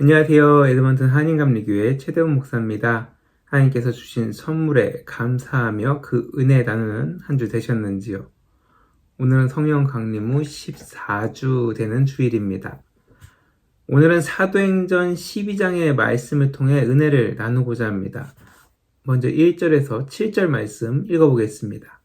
안녕하세요. 에드먼튼 한인감리교회 최대원 목사입니다. 하나님께서 주신 선물에 감사하며 그 은혜 나누는 한 주 되셨는지요? 오늘은 성령 강림 후 14주 되는 주일입니다. 오늘은 사도행전 12장의 말씀을 통해 은혜를 나누고자 합니다. 먼저 1절에서 7절 말씀 읽어보겠습니다.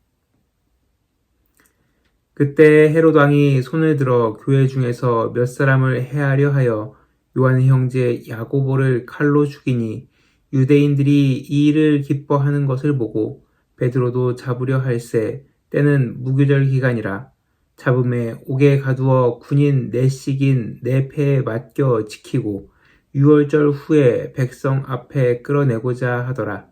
그때 헤롯 왕이 손을 들어 교회 중에서 몇 사람을 해하려 하여 요한의 형제 야고보를 칼로 죽이니 유대인들이 이 일을 기뻐하는 것을 보고 베드로도 잡으려 할세 때는 무교절 기간이라 잡음에 옥에 가두어 군인 4씩인 4패에 맡겨 지키고 6월절 후에 백성 앞에 끌어내고자 하더라.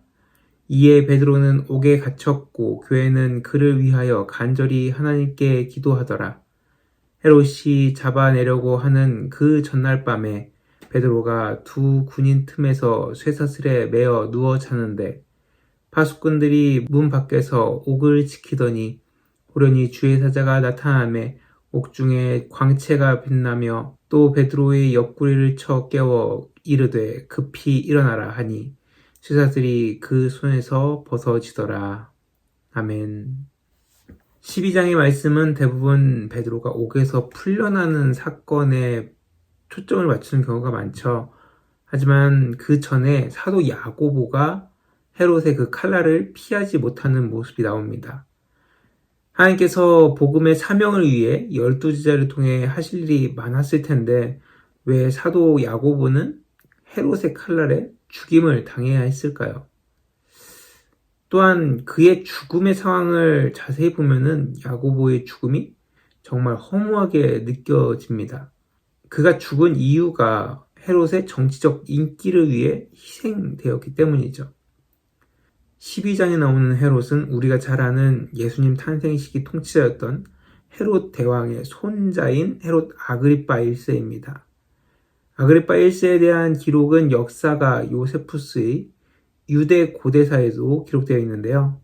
이에 베드로는 옥에 갇혔고 교회는 그를 위하여 간절히 하나님께 기도하더라. 헤롯이 잡아내려고 하는 그 전날 밤에 베드로가 두 군인 틈에서 쇠사슬에 매어 누워 자는데 파수꾼들이 문 밖에서 옥을 지키더니 호련히 주의 사자가 나타나매 옥중에 광채가 빛나며 또 베드로의 옆구리를 쳐 깨워 이르되 급히 일어나라 하니 쇠사슬이 그 손에서 벗어지더라. 아멘. 12장의 말씀은 대부분 베드로가 옥에서 풀려나는 사건에 초점을 맞추는 경우가 많죠. 하지만 그 전에 사도 야고보가 헤롯의 그 칼날을 피하지 못하는 모습이 나옵니다. 하나님께서 복음의 사명을 위해 12제자를 통해 하실 일이 많았을 텐데 왜 사도 야고보는 헤롯의 칼날에 죽임을 당해야 했을까요? 또한 그의 죽음의 상황을 자세히 보면은 야고보의 죽음이 정말 허무하게 느껴집니다. 그가 죽은 이유가 헤롯의 정치적 인기를 위해 희생되었기 때문이죠. 12장에 나오는 헤롯은 우리가 잘 아는 예수님 탄생 시기 통치자였던 헤롯 대왕의 손자인 헤롯 아그리파 1세입니다. 아그리파 1세에 대한 기록은 역사가 요세푸스의 유대 고대사에도 기록되어 있는데요.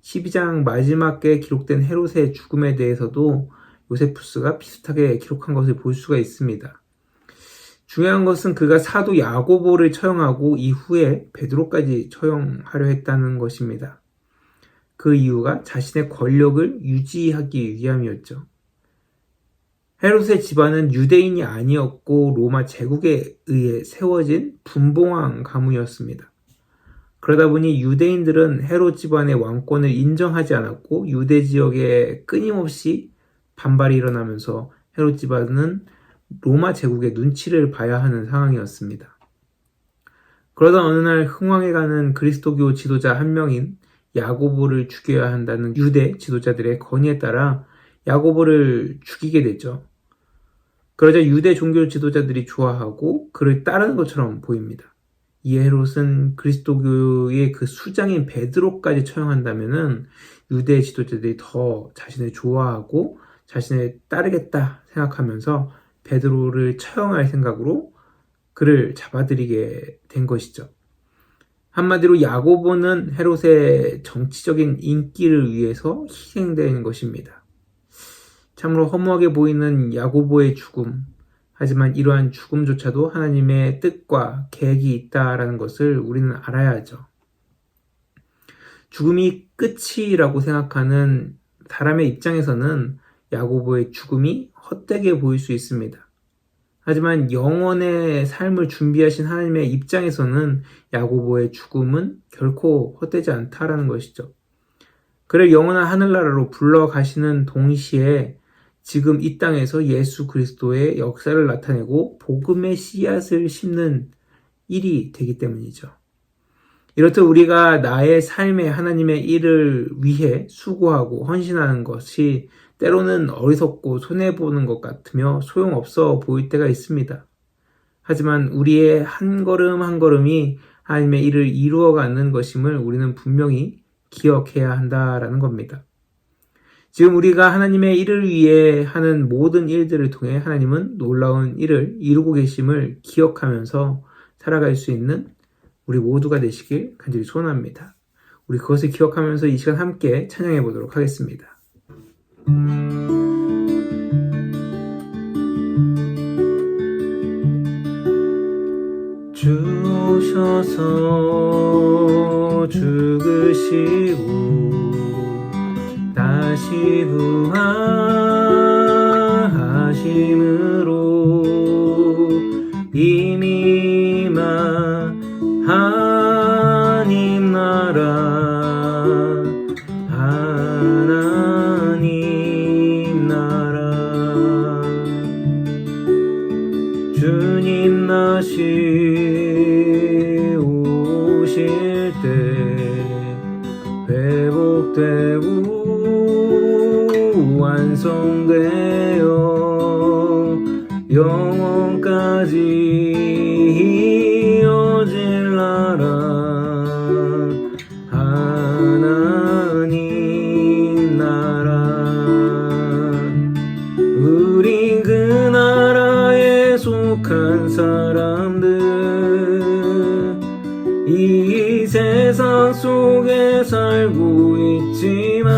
12장 마지막에 기록된 헤롯의 죽음에 대해서도 요세푸스가 비슷하게 기록한 것을 볼 수가 있습니다. 중요한 것은 그가 사도 야고보를 처형하고 이후에 베드로까지 처형하려 했다는 것입니다. 그 이유가 자신의 권력을 유지하기 위함이었죠. 헤롯의 집안은 유대인이 아니었고 로마 제국에 의해 세워진 분봉왕 가문이었습니다. 그러다 보니 유대인들은 헤롯 집안의 왕권을 인정하지 않았고 유대 지역에 끊임없이 반발이 일어나면서 헤롯 집안은 로마 제국의 눈치를 봐야 하는 상황이었습니다. 그러다 어느 날 흥왕해가는 그리스도교 지도자 한 명인 야고보를 죽여야 한다는 유대 지도자들의 건의에 따라 야고보를 죽이게 되죠. 그러자 유대 종교 지도자들이 좋아하고 그를 따르는 것처럼 보입니다. 이에 헤롯은 그리스도교의 그 수장인 베드로까지 처형한다면은 유대 지도자들이 더 자신을 좋아하고 자신을 따르겠다 생각하면서 베드로를 처형할 생각으로 그를 잡아들이게 된 것이죠. 한마디로 야고보는 헤롯의 정치적인 인기를 위해서 희생된 것입니다. 참으로 허무하게 보이는 야고보의 죽음, 하지만 이러한 죽음조차도 하나님의 뜻과 계획이 있다라는 것을 우리는 알아야 하죠. 죽음이 끝이라고 생각하는 사람의 입장에서는 야고보의 죽음이 헛되게 보일 수 있습니다. 하지만 영원의 삶을 준비하신 하나님의 입장에서는 야고보의 죽음은 결코 헛되지 않다라는 것이죠. 그를 영원한 하늘나라로 불러가시는 동시에 지금 이 땅에서 예수 그리스도의 역사를 나타내고 복음의 씨앗을 심는 일이 되기 때문이죠. 이렇듯 우리가 나의 삶에 하나님의 일을 위해 수고하고 헌신하는 것이 때로는 어리석고 손해보는 것 같으며 소용없어 보일 때가 있습니다. 하지만 우리의 한 걸음 한 걸음이 하나님의 일을 이루어가는 것임을 우리는 분명히 기억해야 한다라는 겁니다. 지금 우리가 하나님의 일을 위해 하는 모든 일들을 통해 하나님은 놀라운 일을 이루고 계심을 기억하면서 살아갈 수 있는 우리 모두가 되시길 간절히 소원합니다. 우리 그것을 기억하면서 이 시간 함께 찬양해 보도록 하겠습니다. 위해서 죽으시고 다시 부활하심으로 이미만 하나님 나라 주님 다시 오실 때 회복되고 완성되어 영원까지 이어질 나라 하나님 나라 우린 그 나라에 속한 사람들 이 세상 속에 살고 있지만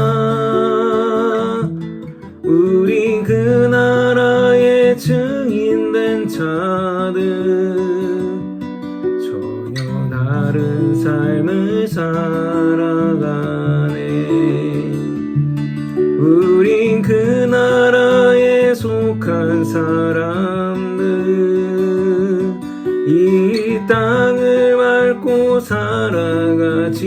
우린 그 나라의 증인된 자들 전혀 다른 삶을 살아가네 우린 그 나라에 속한 사람들 이 땅을 밟고 살아가지만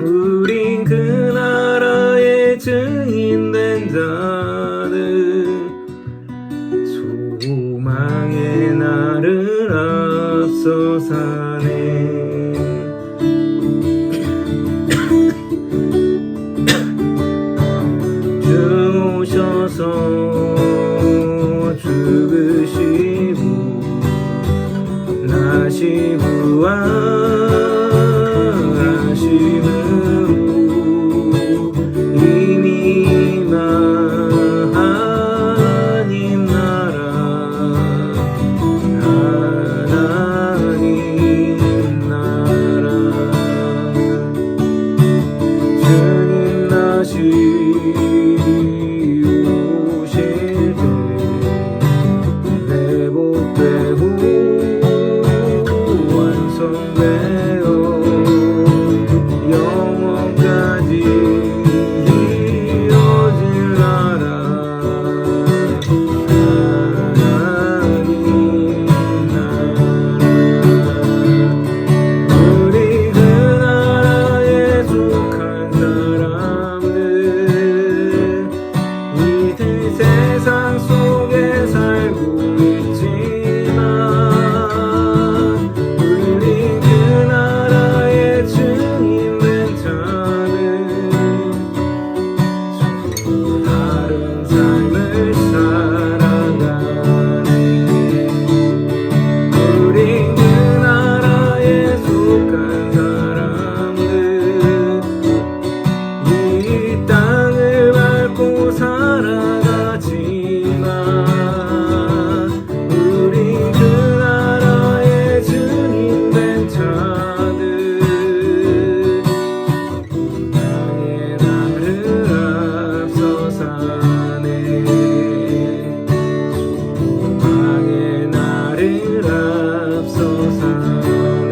우린 그 나라의 증인된 자들 소망의 나를 앞서 사네 주 오셔서 죽으시고 다시 부활하심으로 이미만 하나님 나라 주님 다시 오실 때 회복되고 완성되어 영원까지 이어질 나라 하나님 나라 우리 그 나라에 속한 사람들 이들 세상 속에 살고 있지만 우리 그 나라의 증인된 자들 다른 삶을 살아가네 우리 그 나라에 속한 사람들 이 땅을 밟고 살아가지만 우린 그 나라의 증인된 자들 소망의 나를 앞서 사네 소망의 나를 앞서 사네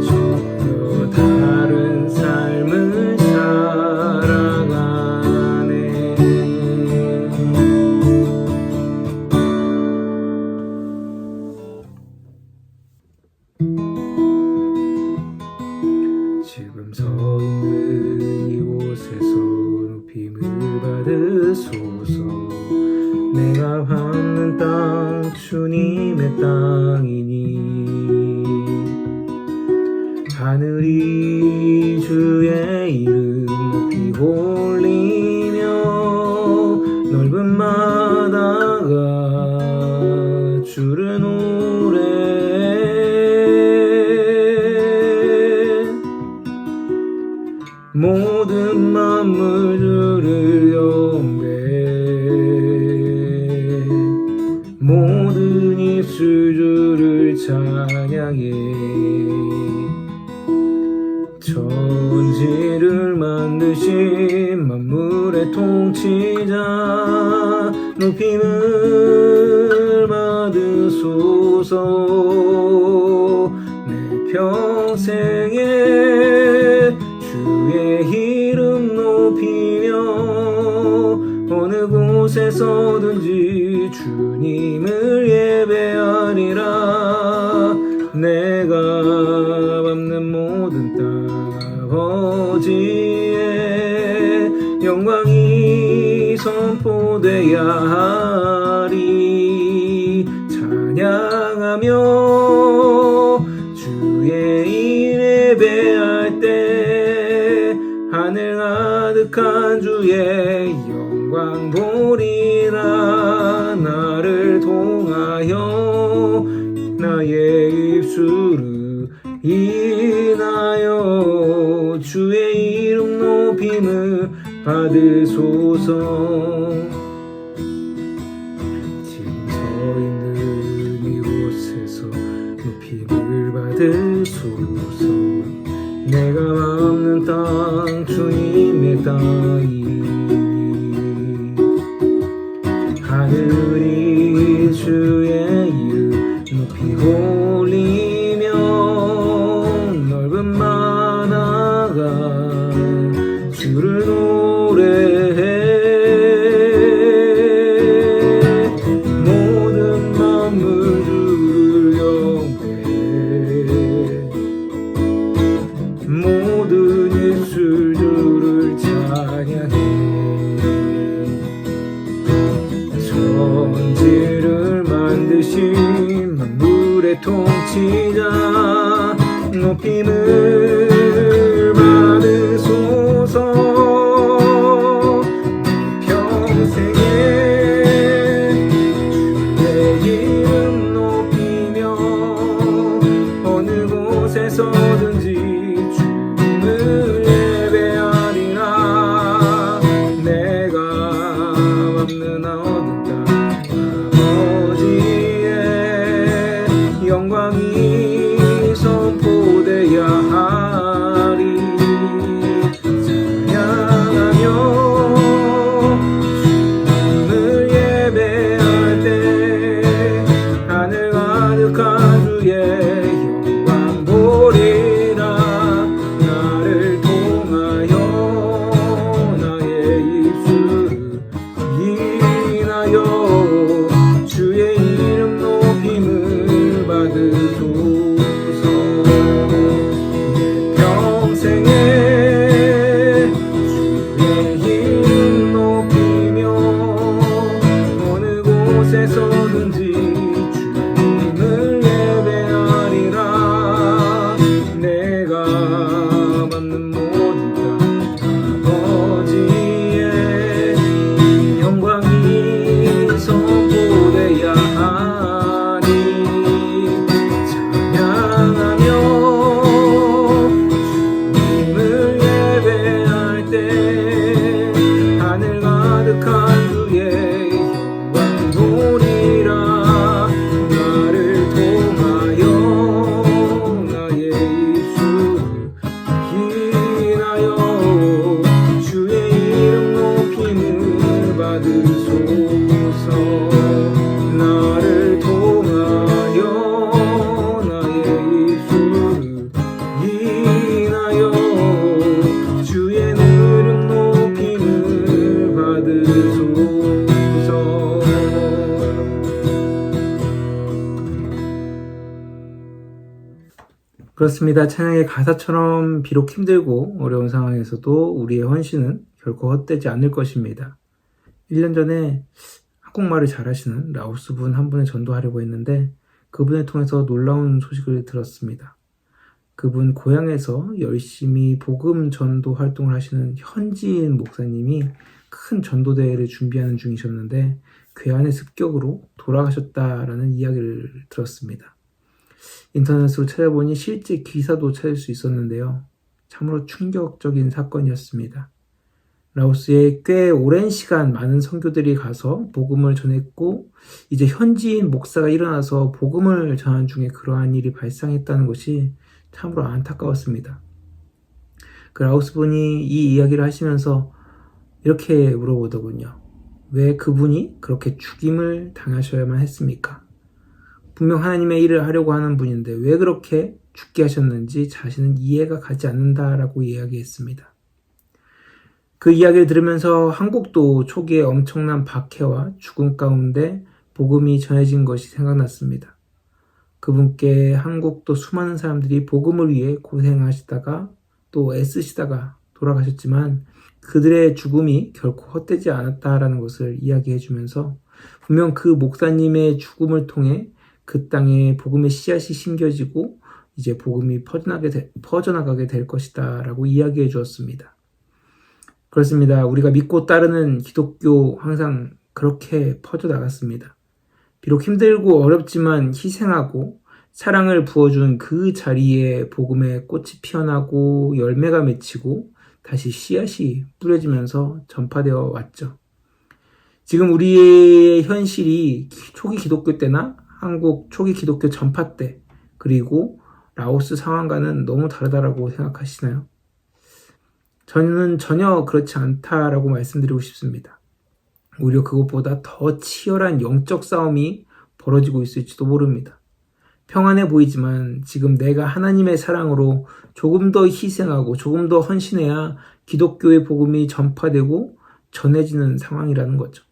전혀 다른 삶을 살아가네 지금 서 있는 이곳에서 높임을 받으소서 내가 밟는 땅 주님의 땅이니 하늘이 주의 이름 높이 올리며 넓은 바다가 주를 노래 모든 만물 주를 영배 모든 입술 주를 찬양해 천지를 만드신 만물의 통치자 높임을 받으소서 받으소서. 내 평생에 주의 이름 높이며 어느 곳에서든지 주님을 예배하리라. 내가 밟는 모든 땅 아버지의 영광이 선포되야 하리. 찬양하며 주의 일 예배할 때 하늘 가득한 주의 영광 보리라. 나를 통하여 나의 입술을 인하여 주의 이름 높임을 받으소서. 지금 서 있는 이곳에서 높임을 받으소서. 내가 밟는 땅 주님의 땅이니 하늘이 주의 이름 높이 올리며 넓은 만화가 주를 노래해. 모든 만물 주를 영배해. 모든 입술 주를 찬양해. 천지를 만드신 만물의 통치자 높임을 받으소서. 평생에 주의 이름 높이며 어느 곳에서든지 주님을 예배하리라. 내가 밟는 어느 땅 아버지의 영광이 선포되야 하리. 찬양하며 주님을 예배할 때 하늘 가득한 주의 영광 보리라. 나를 통하여 나의 입술을 인하여 주의 이름 높임을 받으소서. 평생에 주의 이름 높이며 어느 곳에서든지 주님을 예배하리라. 내가 밟는 모든 땅 아버지의 영광이 선포되야 하리. 찬양하며 주님을 예배할 때 하늘 가득한 주의 영광 보리라. 나를 통하여 나의 입술을 인하여 주의 이름 높임을 받으소서. 나를 통하여 나의 입술을 인하여 주의 이름 높임을 받으소서. 그렇습니다. 찬양의 가사처럼 비록 힘들고 어려운 상황에서도 우리의 헌신은 결코 헛되지 않을 것입니다. 1년 전에 한국말을 잘하시는 라오스 분 한 분을 전도하려고 했는데 그분을 통해서 놀라운 소식을 들었습니다. 그분 고향에서 열심히 복음 전도 활동을 하시는 현지인 목사님이 큰 전도대회를 준비하는 중이셨는데 괴한의 습격으로 돌아가셨다라는 이야기를 들었습니다. 인터넷으로 찾아보니 실제 기사도 찾을 수 있었는데요. 참으로 충격적인 사건이었습니다. 라오스에 꽤 오랜 시간 많은 선교들이 가서 복음을 전했고 이제 현지인 목사가 일어나서 복음을 전하는 중에 그러한 일이 발생했다는 것이 참으로 안타까웠습니다. 그 라오스 분이 이 이야기를 하시면서 이렇게 물어보더군요. 왜 그분이 그렇게 죽임을 당하셔야만 했습니까? 분명 하나님의 일을 하려고 하는 분인데 왜 그렇게 죽게 하셨는지 자신은 이해가 가지 않는다라고 이야기했습니다. 그 이야기를 들으면서 한국도 초기에 엄청난 박해와 죽음 가운데 복음이 전해진 것이 생각났습니다. 그분께 한국도 수많은 사람들이 복음을 위해 고생하시다가 또 애쓰시다가 돌아가셨지만 그들의 죽음이 결코 헛되지 않았다라는 것을 이야기해 주면서 분명 그 목사님의 죽음을 통해 그 땅에 복음의 씨앗이 심겨지고 이제 복음이 퍼져나가게 될 것이다 라고 이야기해 주었습니다. 그렇습니다. 우리가 믿고 따르는 기독교 항상 그렇게 퍼져나갔습니다. 비록 힘들고 어렵지만 희생하고 사랑을 부어준 그 자리에 복음의 꽃이 피어나고 열매가 맺히고 다시 씨앗이 뿌려지면서 전파되어 왔죠. 지금 우리의 현실이 초기 기독교 때나 한국 초기 기독교 전파 때 그리고 라오스 상황과는 너무 다르다라고 생각하시나요? 저는 전혀 그렇지 않다라고 말씀드리고 싶습니다. 오히려 그것보다 더 치열한 영적 싸움이 벌어지고 있을지도 모릅니다. 평안해 보이지만 지금 내가 하나님의 사랑으로 조금 더 희생하고 조금 더 헌신해야 기독교의 복음이 전파되고 전해지는 상황이라는 거죠.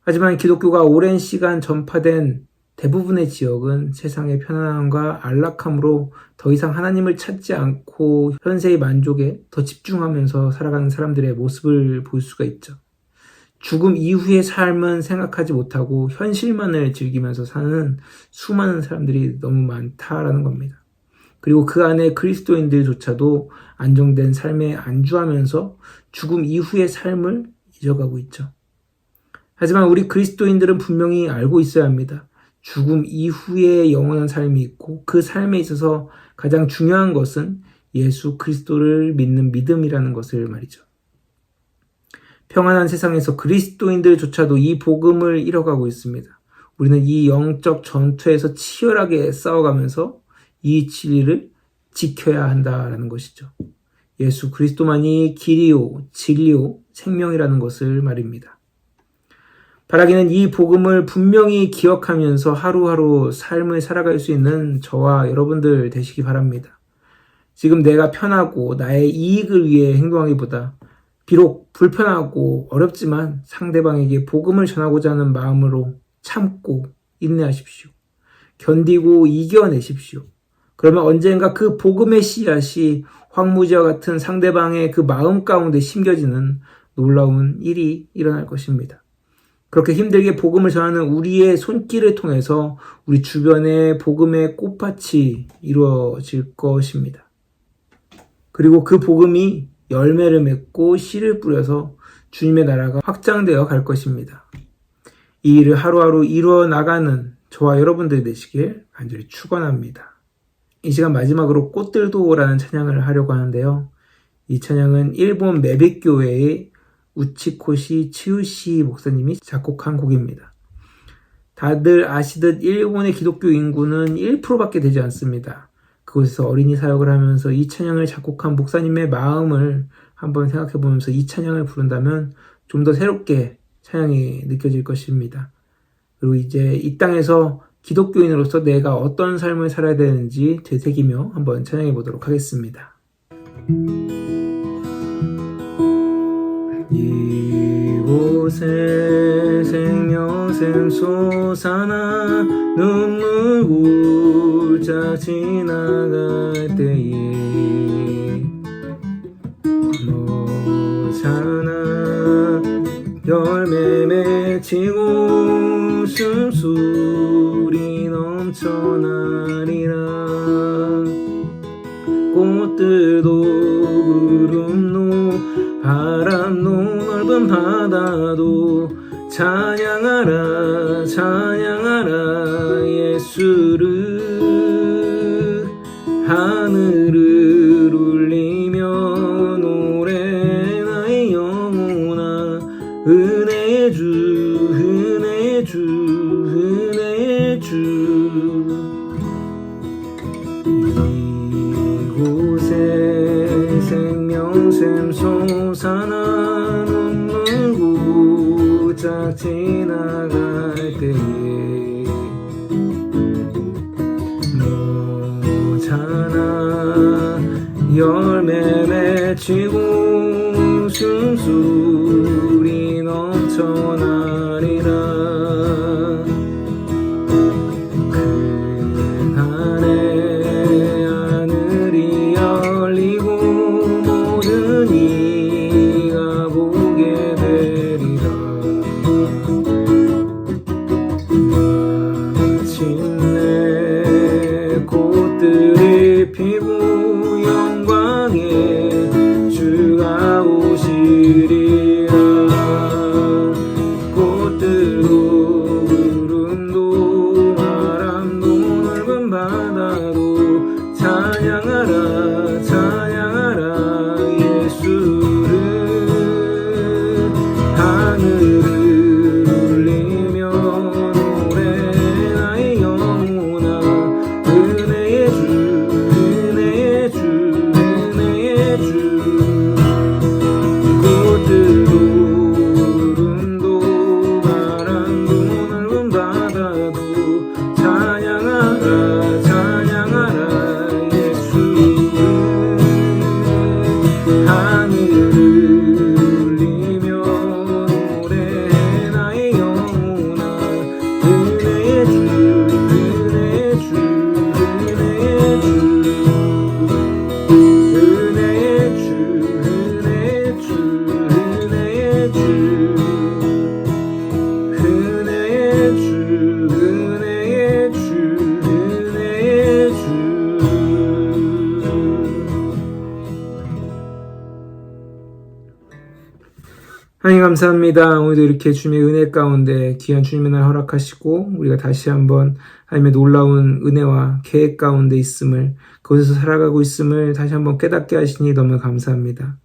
하지만 기독교가 오랜 시간 전파된 대부분의 지역은 세상의 편안함과 안락함으로 더 이상 하나님을 찾지 않고 현세의 만족에 더 집중하면서 살아가는 사람들의 모습을 볼 수가 있죠. 죽음 이후의 삶은 생각하지 못하고 현실만을 즐기면서 사는 수많은 사람들이 너무 많다라는 겁니다. 그리고 그 안에 그리스도인들조차도 안정된 삶에 안주하면서 죽음 이후의 삶을 잊어가고 있죠. 하지만 우리 그리스도인들은 분명히 알고 있어야 합니다. 죽음 이후에 영원한 삶이 있고 그 삶에 있어서 가장 중요한 것은 예수 그리스도를 믿는 믿음이라는 것을 말이죠. 평안한 세상에서 그리스도인들조차도 이 복음을 잃어가고 있습니다. 우리는 이 영적 전투에서 치열하게 싸워가면서 이 진리를 지켜야 한다라는 것이죠. 예수 그리스도만이 길이요, 진리요, 생명이라는 것을 말입니다. 바라기는 이 복음을 분명히 기억하면서 하루하루 삶을 살아갈 수 있는 저와 여러분들 되시기 바랍니다. 지금 내가 편하고 나의 이익을 위해 행동하기보다 비록 불편하고 어렵지만 상대방에게 복음을 전하고자 하는 마음으로 참고 인내하십시오. 견디고 이겨내십시오. 그러면 언젠가 그 복음의 씨앗이 황무지와 같은 상대방의 그 마음 가운데 심겨지는 놀라운 일이 일어날 것입니다. 그렇게 힘들게 복음을 전하는 우리의 손길을 통해서 우리 주변에 복음의 꽃밭이 이루어질 것입니다. 그리고 그 복음이 열매를 맺고 씨를 뿌려서 주님의 나라가 확장되어 갈 것입니다. 이 일을 하루하루 이루어 나가는 저와 여러분들 되시길 간절히 축원합니다. 이 시간 마지막으로 꽃들도라는 찬양을 하려고 하는데요. 이 찬양은 일본 매백교회의 우치코시 치우시 목사님이 작곡한 곡입니다. 다들 아시듯 일본의 기독교 인구는 1%밖에 되지 않습니다. 그곳에서 어린이 사역을 하면서 이 찬양을 작곡한 목사님의 마음을 한번 생각해 보면서 이 찬양을 부른다면 좀 더 새롭게 찬양이 느껴질 것입니다. 그리고 이제 이 땅에서 기독교인으로서 내가 어떤 삶을 살아야 되는지 되새기며 한번 찬양해 보도록 하겠습니다. 이곳에 생명샘 솟아나 눈물 굴짝 지나갈 때에 너잖아 열매 맺히고 숨소리 넘쳐나리라 꽃들도 구름도 바람도 넓은 바다도 찬양하라 찬양하라 예수를 하늘을 울리며 노래 나의 영혼아 은혜의 주 은혜의 주 은혜의 주 이곳에 생명샘 솟아나 눈물 굴짝 지나갈 때에 외치고 웃음소리 넘쳐나리라. 그날에 하늘이 열리고 모든 이가 보게 되리라. 마침내 꽃들이 피고 영광의 주가 오시리라. 꽃들도 구름도 바람도 넓은 바다도 찬양하라 찬양하라 예수를. 하늘을 울리며 노래 나의 영혼아 은혜의 주 은혜의 주 은혜의 주. 꽃들도 구름도 바람도 넓은 바다도 찬양하라 찬양하라 예수를. 하늘을 울리며 노래해 나의 영혼아 은혜의 주 은혜의 주 은혜의 주. 은혜의 주 은혜의 주 은혜의 주. 은혜의 주 은혜의 주 은혜의 주. 하나님 감사합니다. 오늘도 이렇게 주님의 은혜 가운데 귀한 주님의 날 허락하시고 우리가 다시 한번 하나님의 놀라운 은혜와 계획 가운데 있음을, 그곳에서 살아가고 있음을 다시 한번 깨닫게 하시니 너무 감사합니다.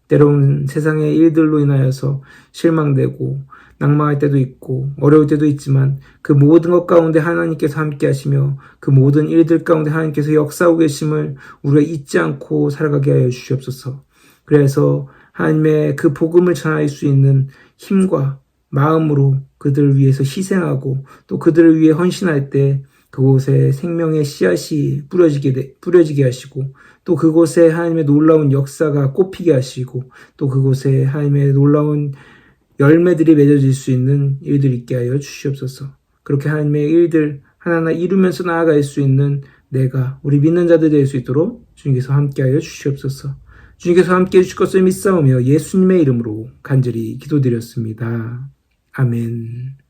때로는 세상의 일들로 인하여서 실망되고 낭망할 때도 있고 어려울 때도 있지만 그 모든 것 가운데 하나님께서 함께 하시며 그 모든 일들 가운데 하나님께서 역사하고 계심을 우리가 잊지 않고 살아가게 하여 주시옵소서. 그래서 하나님의 그 복음을 전할 수 있는 힘과 마음으로 그들을 위해서 희생하고 또 그들을 위해 헌신할 때 그곳에 생명의 씨앗이 뿌려지게 하시고 또 그곳에 하나님의 놀라운 역사가 꽃피게 하시고 또 그곳에 하나님의 놀라운 열매들이 맺어질 수 있는 일들이 있게 하여 주시옵소서. 그렇게 하나님의 일들 하나하나 이루면서 나아갈 수 있는 내가 우리 믿는 자들 될 수 있도록 주님께서 함께 하여 주시옵소서. 주님께서 함께 해주실 것을 믿사오며 예수님의 이름으로 간절히 기도드렸습니다. 아멘.